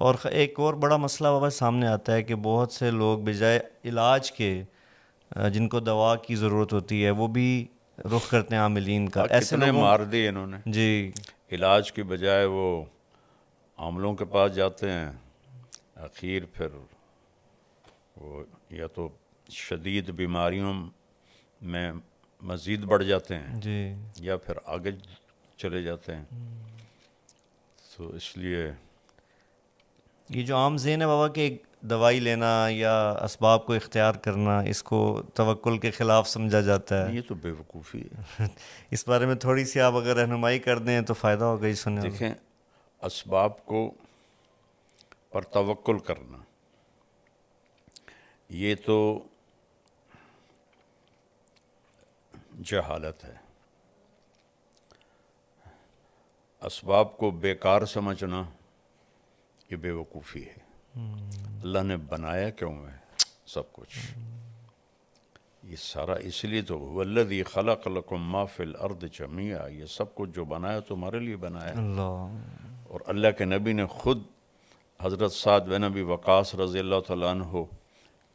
اور ایک اور بڑا مسئلہ بابا سامنے آتا ہے کہ بہت سے لوگ بجائے علاج کے جن کو دوا کی ضرورت ہوتی ہے وہ بھی رخ کرتے ہیں عاملین کا. ایسے کتنے لوگوں مار دیے انہوں نے. جی علاج کی بجائے وہ عاملوں کے پاس جاتے ہیں، اخیر پھر وہ یا تو شدید بیماریوں میں مزید بڑھ جاتے ہیں جی یا پھر آگے چلے جاتے ہیں. تو اس لیے یہ جو عام ذہن ہے بابا کہ دوائی لینا یا اسباب کو اختیار کرنا اس کو توکل کے خلاف سمجھا جاتا ہے. یہ تو بے وقوفی ہے. اس بارے میں تھوڑی سی آپ اگر رہنمائی کر دیں تو فائدہ ہوگا ہی سننے میں. دیکھیں، اسباب کو پر توکل کرنا یہ تو جہالت ہے. اسباب کو بیکار سمجھنا یہ بے وقوفی ہے. اللہ نے بنایا کیوں ہے سب کچھ؟ یہ سارا اس لیے تو والذی خلق لکم ما فی الارض جمیعا، یہ سب کچھ جو بنایا تمہارے لیے بنایا. اللہ اور اللہ کے نبی نے خود حضرت سعد بن ابی وقاص رضی اللہ تعالیٰ عنہ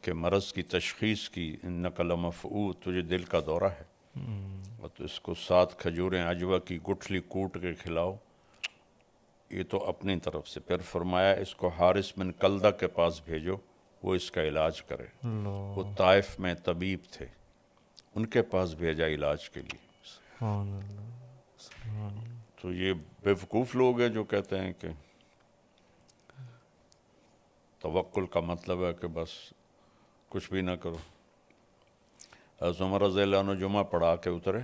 کے مرض کی تشخیص کی، انک لمفعود، تجھے دل کا دورہ ہے، اور تو اس کو 7 کھجوریں عجوہ کی گٹھلی کوٹ کے کھلاؤ. یہ تو اپنی طرف سے. پھر فرمایا اس کو حارث بن کلدہ کے پاس بھیجو، وہ اس کا علاج کرے. وہ طائف میں طبیب تھے، ان کے پاس بھیجا علاج کے لیے. سبحان اللہ سبحان اللہ. تو یہ بے وقوف لوگ ہیں جو کہتے ہیں کہ توکل کا مطلب ہے کہ بس کچھ بھی نہ کرو. حضرت عمر رضی اللہ عنہ جمعہ پڑھا کے اترے،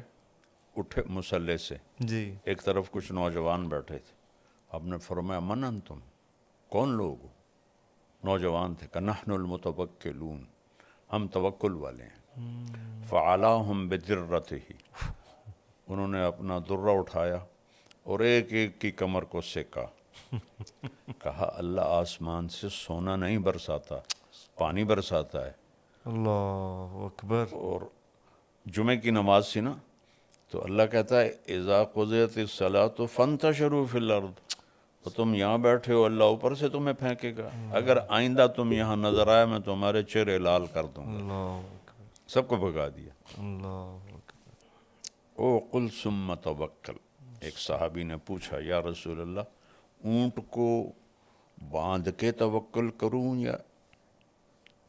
اٹھے مصلی سے، جی ایک طرف کچھ نوجوان بیٹھے تھے. آپ نے فرمایا من انتم، کون لوگ ہو؟ نوجوان تھے. کہ نحن المتوکلون، ہم توکل والے ہیں. فعلاہم بدرتہ، انہوں نے اپنا درہ اٹھایا اور ایک ایک کی کمر کو سیکا. کہا اللہ آسمان سے سونا نہیں برساتا، پانی برساتا ہے. اللہ اکبر. اور جمعے کی نماز سی نا، تو اللہ کہتا ہے اذا قضیت الصلاۃ فانتشروا فی الارض، تو تم یہاں بیٹھے ہو، اللہ اوپر سے تمہیں پھینکے گا. اگر آئندہ تم یہاں نظر آئے میں تمہارے چہرے لال کر دوں گا. اللہ اکبر سب کو بھگا دیا. اللہ اکبر. او قل ثم توکل. ایک صحابی نے پوچھا یا رسول اللہ، اونٹ کو باندھ کے توکل کروں یا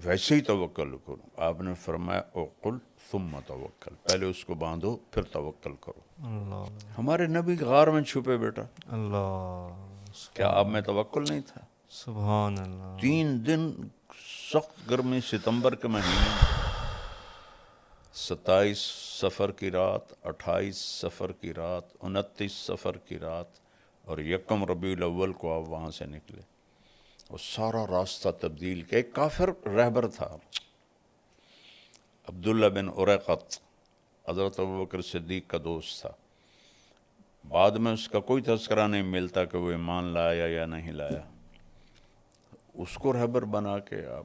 ویسے ہی توکل کروں؟ آپ نے فرمایا او قل ثم توکل، پہلے اس کو باندھو پھر توکل کرو. اللہ ہمارے نبی غار میں چھپے بیٹا، اللہ کیا آپ میں توکل نہیں تھا؟ سبحان اللہ. 3 دن سخت گرمی ستمبر کے مہینے میں، 27 صفر کی رات، 28 صفر کی رات، 29 صفر کی رات، اور 1 ربیع الاول کو آپ وہاں سے نکلے. اور سارا راستہ تبدیل کیا. ایک کافر رہبر تھا، عبداللہ بن اریقط، حضرت ابوبکر صدیق کا دوست تھا. بعد میں اس کا کوئی تذکرہ نہیں ملتا کہ وہ ایمان لایا یا نہیں لایا. اس کو رہبر بنا کے آپ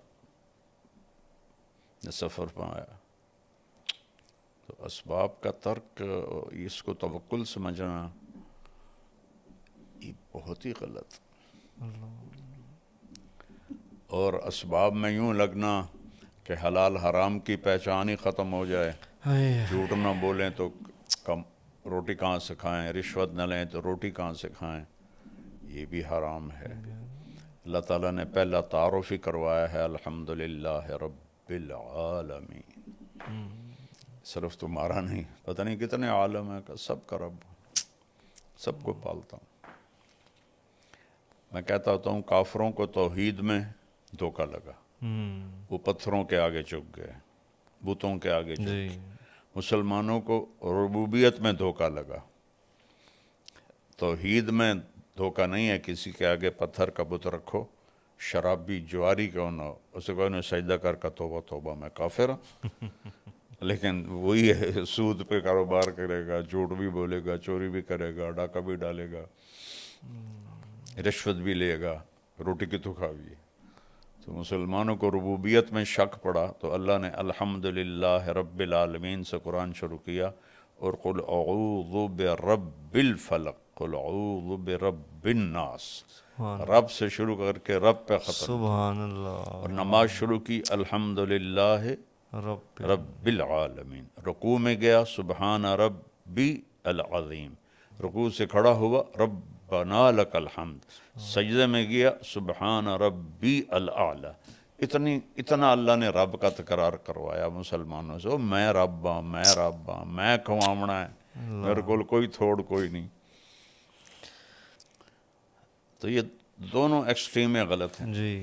نے سفر پہ آیا. تو اسباب کا ترک، اس کو توکل سمجھنا یہ بہت ہی غلط. اور اسباب میں یوں لگنا کہ حلال حرام کی پہچان ہی ختم ہو جائے. جھوٹ نہ بولیں تو کم روٹی کہاں سے کھائیں، رشوت نہ لیں تو روٹی کہاں سے کھائیں، یہ بھی حرام ہے. اللہ تعالیٰ نے پہلا تعارف ہی کروایا ہے الحمدللہ رب العالمین. صرف تمہارا نہیں، پتہ نہیں کتنے عالم ہے کہ سب کا رب، سب کو پالتا ہوں. میں کہتا ہوتا ہوں کافروں کو توحید میں دھوکہ لگا، وہ پتھروں کے آگے جھک گئے، بتوں کے آگے جھک گئے. مسلمانوں کو ربوبیت میں دھوکہ لگا، توحید میں دھوکہ نہیں ہے. کسی کے آگے پتھر کا بت رکھو، شرابی جواری کیوں نہ ہو، اسے کوئی نہ سجدہ کر کا توبہ توبہ میں کافر ہوں. لیکن وہی ہے سود پہ کاروبار کرے گا، جھوٹ بھی بولے گا، چوری بھی کرے گا، ڈاکہ بھی ڈالے گا، رشوت بھی لے گا، روٹی کی تو کھاوی. تو مسلمانوں کو ربوبیت میں شک پڑا تو اللہ نے الحمدللہ رب العالمین سے قرآن شروع کیا. اور قل اعوذ برب الفلق، قل اعوذ برب الناس. رب سے شروع کر کے رب پہ ختم، سبحان اللہ، اور نماز شروع کی الحمدللہ رب رب العالمین، رکوع میں گیا سبحان ربی العظیم، رکوع سے کھڑا ہوا ربنا لک الحمد، سجدے میں گیا سبحان ربی الاعلی۔ اتنا اللہ نے رب کا تکرار کروایا مسلمانوں سے، میں رب ہاں، میں رب ہاں، میں کھوامنا ہے، میرے کو کوئی تھوڑ کوئی نہیں۔ تو یہ دونوں ایکسٹریم غلط ہیں۔ جی